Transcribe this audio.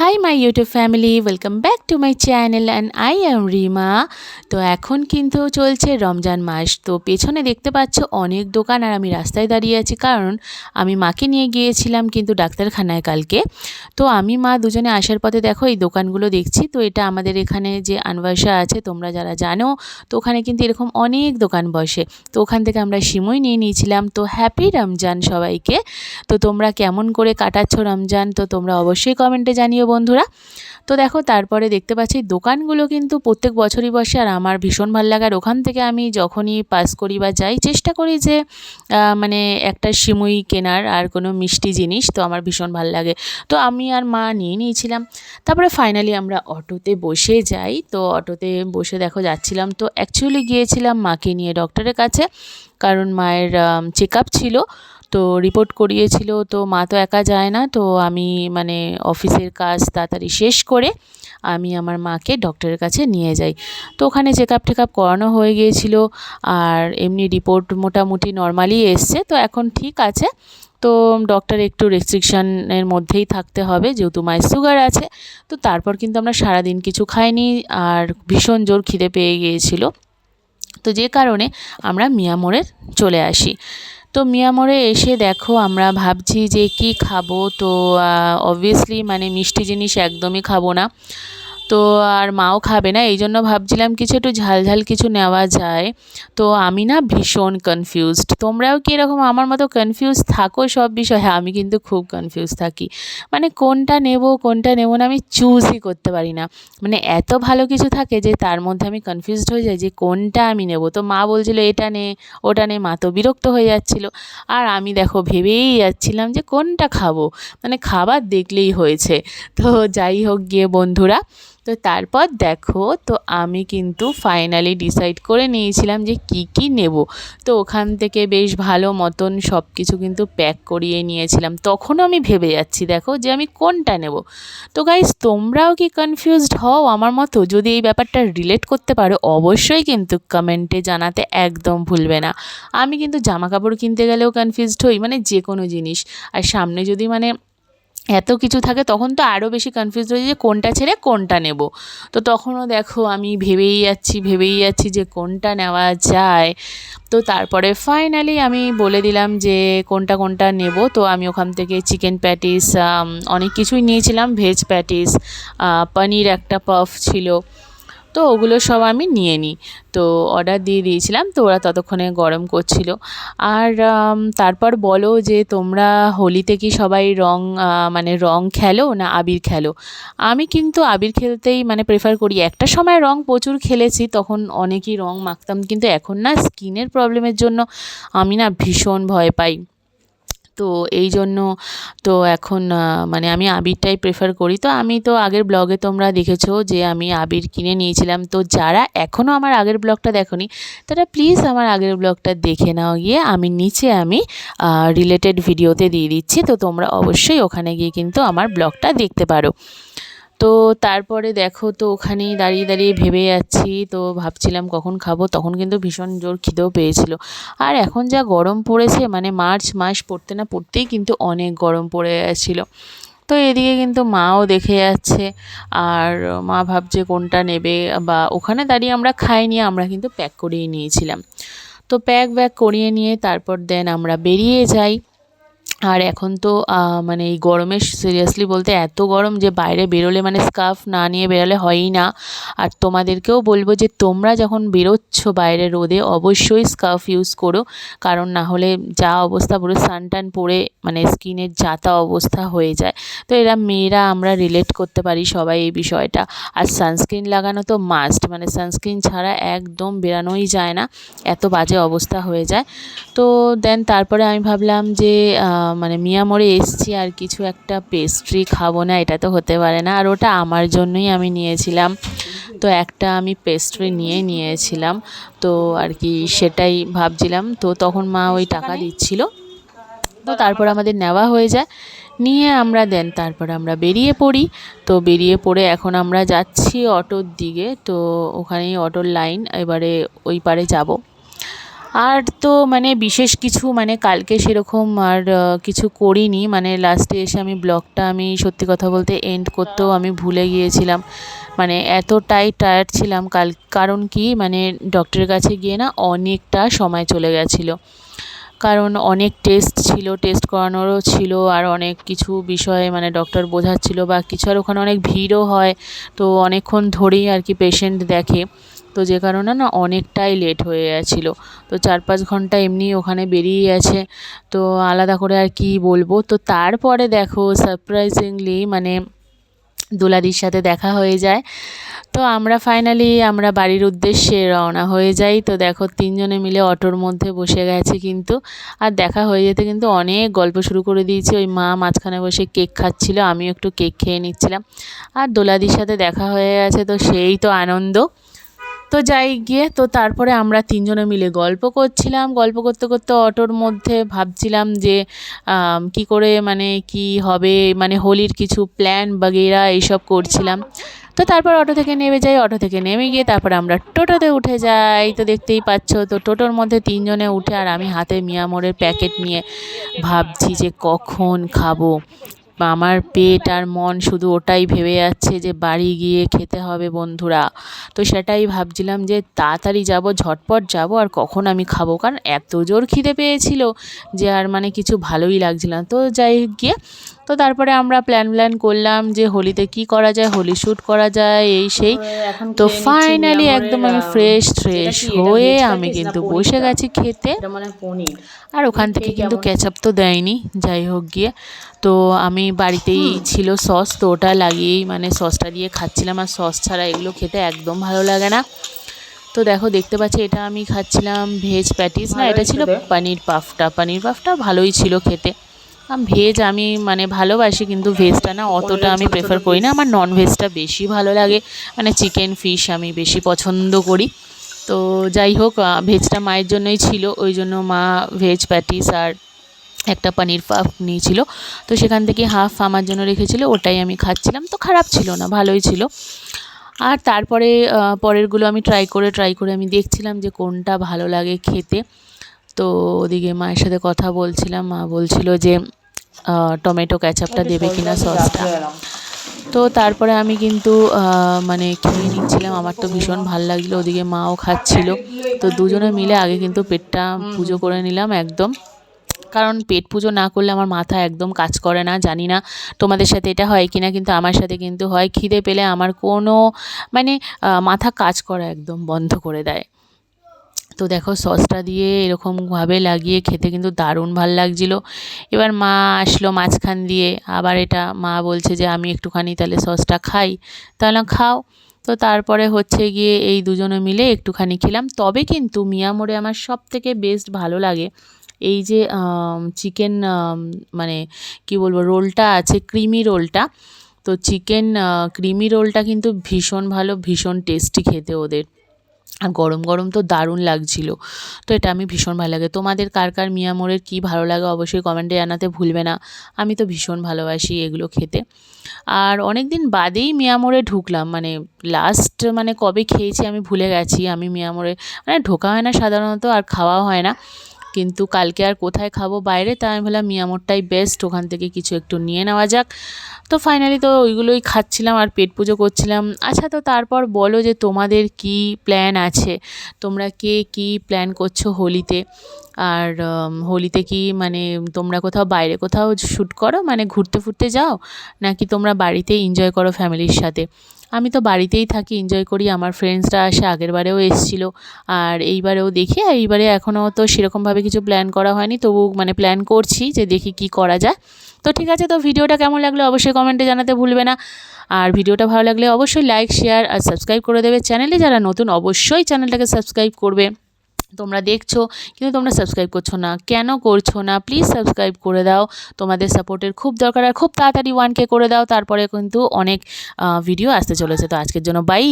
Hi my YouTube family, welcome back to my channel and I am Rima. তো এখন কিন্তু চলছে রমজান মাস। তো পেছনে দেখতে পাচ্ছ অনেক দোকান, আর আমি রাস্তায় দাঁড়িয়ে আছি কারণ আমি মাকে নিয়ে গিয়েছিলাম কিন্তু ডাক্তারখানায় কালকে। তো আমি মা দুজনে আসার পথে দেখো এই দোকানগুলো দেখছি। তো এটা আমাদের এখানে যে আনবাসা আছে, তোমরা যারা জানো, তো ওখানে কিন্তু এরকম অনেক দোকান বসে। তো ওখান থেকে আমরা সিমই নিয়ে নিয়েছিলাম। তো হ্যাপি রমজান সবাইকে। তো তোমরা কেমন করে কাটাচ্ছ রমজান, তো তোমরা অবশ্যই কমেন্টে জানিও বন্ধুরা। তো দেখো তারপরে দেখতে পাচ্ছি দোকানগুলো কিন্তু প্রত্যেক বছরই বসে, আর আমার ভীষণ ভালো লাগে। আর ওখান থেকে আমি যখনই পাস করি বা যাই চেষ্টা করি যে মানে একটা সিমুই কেনার আর কোনো মিষ্টি জিনিস, তো আমার ভীষণ ভালো লাগে। তো আমি আর মা নিয়ে নিয়েছিলাম। তারপরে ফাইনালি আমরা অটোতে বসে যাই। তো অটোতে বসে দেখো যাচ্ছিলাম, তো অ্যাকচুয়ালি গিয়েছিলাম মাকে নিয়ে ডক্টরের কাছে, কারণ মায়ের চেক আপ ছিল, তো রিপোর্ট করিয়েছিল। তো মা তো একা যায় না, তো আমি মানে অফিসের কাজ তাড়াতাড়ি শেষ করে আমি আমার মাকে ডক্টরের কাছে নিয়ে যাই। তো ওখানে চেক আপ করানো হয়ে গিয়েছিল, আর এমনি রিপোর্ট মোটামুটি নর্মালি এসছে, তো এখন ঠিক আছে। তো ডক্টর একটু রেস্ট্রিকশানের মধ্যেই থাকতে হবে, যেহেতু মায়ের সুগার আছে। তো তারপর কিন্তু আমরা সারাদিন কিছু খাইনি, আর ভীষণ জোর খিদে পেয়ে গিয়েছিল। তো যে কারণে আমরা মিয়া মোড়ে চলে আসি। তো মিয়া মোড়ে এসে দেখো আমরা ভাবছি যে কি খাবো। তো অবভিয়াসলি মানে মিষ্টি জিনিস একদমই খাবো না, তো আর মাও খাবে না, এই জন্য ভাবছিলাম কিছু একটু ঝাল কিছু নেওয়া যায়। তো আমি না ভীষণ কনফিউজড। তোমরাও কি এরকম আমার মতো কনফিউজ থাকো সব বিষয়ে? হ্যাঁ, আমি কিন্তু খুব কনফিউজ থাকি, মানে কোনটা নেব কোনটা নেব না আমি চুজই করতে পারি না। মানে এত ভালো কিছু থাকে যে তার মধ্যে আমি কনফিউজড হয়ে যাই যে কোনটা আমি নেব। তো মা বলছিল এটা নে ওটা নে, মা তো বিরক্ত হয়ে যাচ্ছিলো। আর আমি দেখো ভেবেই যাচ্ছিলাম যে কোনটা খাবো, মানে খাবার দেখলেই হয়েছে। তো যাই হোক গিয়ে বন্ধুরা, তো তারপর দেখো, তো আমি কিন্তু ফাইনালি ডিসাইড করে নিয়েছিলাম যে কি নেব। তো ওখান থেকে বেশ ভালো মতন সব কিছু কিন্তু প্যাক করিয়ে নিয়েছিলাম। তখনও আমি ভেবে যাচ্ছি দেখো যে আমি কোনটা নেব। তো গাইস, তোমরাও কি কনফিউজড হও আমার মতো? যদি এই ব্যাপারটা রিলেট করতে পারো অবশ্যই কিন্তু কমেন্টে জানাতে একদম ভুলবে না। আমি কিন্তু জামা কাপড় কিনতে গেলেও কনফিউজড হই, মানে যে কোনো জিনিস। আর সামনে যদি মানে এত কিছু থাকে তখন তো আরও বেশি কনফিউজ হয়ে যায় যে কোনটা ছেড়ে কোনটা নেব। তো তখনও দেখো আমি ভেবেই যাচ্ছি যে কোনটা নেওয়া যায়। তো তারপরে ফাইনালি আমি বলে দিলাম যে কোনটা নেব। তো আমি ওখান থেকে চিকেন প্যাটিস, অনেক কিছুই নিয়েছিলাম, ভেজ প্যাটিস, পনির একটা পাফ ছিল। তো ওগুলো সব আমি নিয়ে নিই। তো অর্ডার দিয়ে দিয়েছিলাম, তো ওরা ততক্ষণে গরম করছিল। আর তারপর বলো যে তোমরা হোলিতে কি সবাই মানে রং খেলো না আবির খেলো? আমি কিন্তু আবির খেলতেই মানে প্রেফার করি। একটা সময় রং প্রচুর খেলেছি, তখন অনেকই রং মাখতাম, কিন্তু এখন না স্কিনের প্রবলেমের জন্য আমি না ভীষণ ভয় পাই। তো এই জন্য তো এখন মানে আমি আবিরটাই প্রেফার করি। তো আমি তো আগের ব্লগে তোমরা দেখেছো যে আমি আবির কিনে নিয়েছিলাম। তো যারা এখনও আমার আগের ব্লগটা দেখোনি তারা প্লিজ আমার আগের ব্লগটা দেখে নাও গিয়ে, আমি নিচে আমি রিলেটেড ভিডিওতে দিয়ে দিচ্ছি। তো তোমরা অবশ্যই ওখানে গিয়ে কিন্তু আমার ব্লগটা দেখতে পারো। তো তারপরে দেখো, তো ওখানেই দাঁড়িয়ে ভেবে যাচ্ছি। তো ভাবছিলাম কখন খাবো, তখন কিন্তু ভীষণ জোর খিদেও পেয়েছিল। আর এখন যা গরম পড়েছে, মানে মার্চ মাস পড়তে না পড়তেই কিন্তু অনেক গরম পড়ে গেছিলো। তো এদিকে কিন্তু মাও দেখে যাচ্ছে, আর মা ভাবছে কোনটা নেবে। বা ওখানে দাঁড়িয়ে আমরা খাইনি, আমরা কিন্তু প্যাক করিয়ে নিয়েছিলাম। তো প্যাক করিয়ে নিয়ে তারপর দেন আমরা বেরিয়ে যাই। আর এখন তো মানে এই গরমে সিরিয়াসলি বলতে এত গরম যে বাইরে বেরোলে মানে স্কার্ফ না নিয়ে বেরোলে হয়ই না। আর তোমাদেরকেও বলবো যে তোমরা যখন বেরোচ্ছ বাইরে রোদে অবশ্যই স্কার্ফ ইউজ করো, কারণ না হলে যা অবস্থা পুরো সানটান পড়ে মানে স্কিনের যা অবস্থা হয়ে যায়। তো এরা মেয়েরা আমরা রিলেট করতে পারি সবাই এই বিষয়টা। আর সানস্ক্রিন লাগানো তো মাস্ট, মানে সানস্ক্রিন ছাড়া একদম বেরানোই যায় না, এত বাজে অবস্থা হয়ে যায়। তো দেন তারপরে আমি ভাবলাম যে মানে মিয়া মোড়ে এসছি আর কিছু একটা পেস্ট্রি খাবো না, এটা তো হতে পারে না। আর ওটা আমার জন্যই আমি নিয়েছিলাম, তো একটা আমি পেস্ট্রি নিয়েছিলাম। তো আর কি সেটাই ভাবছিলাম। তো তখন মা ওই টাকা দিচ্ছিল, তো তারপর আমাদের নেওয়া হয়ে যায়। নিয়ে আমরা দেন তারপরে আমরা বেরিয়ে পড়ি। তো বেরিয়ে পড়ে এখন আমরা যাচ্ছি অটোর দিকে। তো ওখানেই অটোর লাইন, এবারে ওই পারে যাব। আর তো মানে বিশেষ কিছু মানে কালকে সেরকম আর কিছু করিনি, মানে লাস্টে এসে আমি ব্লগটা আমি সত্যি কথা বলতে এন্ড করতেও আমি ভুলে গিয়েছিলাম, মানে এতটাই টায়ার্ড ছিলাম কারণ কি মানে ডক্টরের কাছে গিয়ে না অনেকটা সময় চলে গেছিলো, কারণ অনেক টেস্ট ছিল, টেস্ট করানোরও ছিল, আর অনেক কিছু বিষয়ে মানে ডক্টর বোঝাচ্ছিল বা কিছু, আর ওখানে অনেক ভিড়ও হয়, তো অনেকক্ষণ ধরেই আর কি পেশেন্ট দেখে, তো যে কারণে না অনেকটাই লেট হয়ে গেছিলো। তো 4-5 ঘন্টা এমনি ওখানে বেরিয়ে গেছে, তো আলাদা করে আর কি বলবো। তো তারপরে দেখো সারপ্রাইজিংলি মানে দোলাদির সাথে দেখা হয়ে যায়। তো আমরা ফাইনালি আমরা বাড়ির উদ্দেশ্যে রওনা হয়ে যাই। তো দেখো 3 জনে মিলে অটোর মধ্যে বসে গেছি কিন্তু, আর দেখা হয়ে যেতে কিন্তু অনেক গল্প শুরু করে দিয়েছি। ওই মা মাঝখানে বসে কেক খাচ্ছিল, আমিও একটু কেক খেয়ে নিচ্ছিলাম, আর দোলাদির সাথে দেখা হয়ে গেছে, তো সেই তো আনন্দ। তো যাই গিয়ে তো তারপরে আমরা 3 জনে মিলে গল্প করছিলাম, গল্প করতে করতে অটোর মধ্যে ভাবছিলাম যে কি করে মানে কি হবে, মানে হোলির কিছু প্ল্যান বাগেরা এইসব করছিলাম। তো তারপর অটো থেকে নেমে যাই, অটো থেকে নেমে গিয়ে তারপর আমরা টোটোতে উঠে যাই। তো দেখতেই পাচ্ছ, তো টোটোর মধ্যে 3 জনে উঠে আর আমি হাতে মিয়া মোড়ের প্যাকেট নিয়ে ভাবছি যে কখন খাবো, বা আমার পেট আর মন শুধু ওটাই ভেবে যাচ্ছে যে বাড়ি গিয়ে খেতে হবে বন্ধুরা। তো সেটাই ভাবছিলাম যে তাড়াতাড়ি যাব, ঝটপট যাব, আর কখন আমি খাবো, কারণ এত জোর খিদে পেয়েছিল যে আর মানে কিছু ভালোই লাগছিল না। তো যাই গিয়ে তো তারপরে আমরা প্ল্যান করলাম যে হোলিতে কি করা যায়, হোলি শ্যুট করা যায় এই সেই। তো ফাইনালি একদম আমি ফ্রেশ হয়ে আমি কিন্তু বসে গেছি খেতে, আর ওখান থেকে কিন্তু কেচাপ তো দেয়নি, যাই হোক গিয়ে। তো আমি বাড়িতেই ছিল সস, তো ওটা লাগিয়েই মানে সসটা দিয়ে খাচ্ছিলাম, আর সস ছাড়া এগুলো খেতে একদম ভালো লাগে না। তো দেখো দেখতে পাচ্ছি এটা আমি খাচ্ছিলাম ভেজ প্যাটিস, না এটা ছিল পনির পাফটা ভালোই ছিল খেতে। ভেজ আমি মানে ভালোবাসি, কিন্তু ভেজটা না অতটা আমি প্রেফার করি না, আমার নন ভেজটা বেশি ভালো লাগে, মানে চিকেন ফিশ আমি বেশি পছন্দ করি। তো যাই হোক ভেজটা মায়ের জন্যই ছিল, ওই জন্য মা ভেজ প্যাটিস আর একটা পনির পাফ নিয়েছিল, তো সেখান থেকে হাফ আমার জন্য রেখেছিল, ওটাই আমি খাচ্ছিলাম। তো খারাপ ছিল না, ভালোই ছিল। আর তারপরে পরেরগুলো আমি ট্রাই করে আমি দেখছিলাম যে কোনটা ভালো লাগে খেতে। তো ওদিকে মায়ের সাথে কথা বলছিলাম, মা বলছিল যে টমেটো ক্যাচাপটা দেবে কিনা সসটা। তো তারপরে আমি কিন্তু মানে খেয়ে নিচ্ছিলাম, আমার তো ভীষণ ভালো লাগছিলো, ওদিকে মাও খাচ্ছিল। তো দুজনে মিলে আগে কিন্তু পেটটা পুজো করে নিলাম একদম, কারণ পেট পুজো না করলে আমার মাথা একদম কাজ করে না। জানি না তোমাদের সাথে এটা হয় কি না, কিন্তু আমার সাথে কিন্তু হয়। খিদে পেলে আমার কোনো মানে মাথা কাজ করা একদম বন্ধ করে দেয়। তো দেখো সসটা দিয়ে এরকমভাবে লাগিয়ে খেতে কিন্তু দারুণ ভাল লাগছিলো। এবার মা আসলো মাঝখান দিয়ে, আবার এটা মা বলছে যে আমি একটুখানি তাহলে সসটা খাই, তাহলে খাও। তো তারপরে হচ্ছে গিয়ে এই দুজনে মিলে একটুখানি খেলাম। তবে কিন্তু মিয়া মোড়ে আমার সবথেকে বেস্ট ভালো লাগে এই যে চিকেন মানে কি বলবো রোলটা আছে, ক্রিমি রোলটা। তো চিকেন ক্রিমি রোলটা কিন্তু ভীষণ ভালো, ভীষণ টেস্টি খেতে ওদের, আর গরম গরম তো দারুণ লাগছিল। তো এটা আমি ভীষণ ভালো লাগে। তোমাদের কার কার মিয়া মোড়ের কী ভালো লাগে অবশ্যই কমেন্টে জানাতে ভুলবে না। আমি তো ভীষণ ভালোবাসি এগুলো খেতে। আর অনেক দিন বাদেই মিয়া মোড়ে ঢুকলাম, মানে লাস্ট মানে কবে খেয়েছি আমি ভুলে গেছি। আমি মিয়া মোড়ে মানে ঢোকা হয় না সাধারণত, আর খাওয়াও হয় না, কিন্তু কালকে আর কোথায় খাবো বাইরে, তাই আমি ভাবলাম মিয়া মোড়টাই বেস্ট, ওখান থেকে কিছু একটু নিয়ে নেওয়া যাক। তো ফাইনালি তো ওইগুলোই খাচ্ছিলাম আর পেট পুজো করছিলাম। আচ্ছা, তো তারপর বলো যে তোমাদের কি প্ল্যান আছে, তোমরা কে কী প্ল্যান করছো হোলিতে? আর হোলিতে কি মানে তোমরা কোথাও বাইরে কোথাও শ্যুট করো, মানে ঘুরতে ফুরতে যাও, নাকি তোমরা বাড়িতেই এনজয় করো ফ্যামিলির সাথে? আমি তো বাড়িতেই থাকি, এনজয় করি। আমার ফ্রেন্ডসরা আসে, আগের বারেও এসেছিলো, আর এইবারেও দেখি। আর এইবারে এখনও তো সেরকমভাবে কিছু প্ল্যান করা হয়নি, তবু মানে প্ল্যান করছি যে দেখি কি করা যায়। তো ঠিক আছে, তো ভিডিওটা কেমন লাগলো অবশ্যই কমেন্টে জানাতে ভুলবে না। আর ভিডিওটা ভালো লাগলে অবশ্যই লাইক, শেয়ার আর সাবস্ক্রাইব করে দেবে। চ্যানেলে যারা নতুন অবশ্যই চ্যানেলটাকে সাবস্ক্রাইব করবে। তোমরা দেখছো কিন্তু তোমরা সাবস্ক্রাইব করছো না, কেন করছো না? প্লিজ সাবস্ক্রাইব করে দাও, তোমাদের সাপোর্টের খুব দরকার। আর খুব তাড়াতাড়ি 1K করে দাও, তারপরে কিন্তু অনেক ভিডিও আসতে চলেছে। তো আজকের জন্য বাই।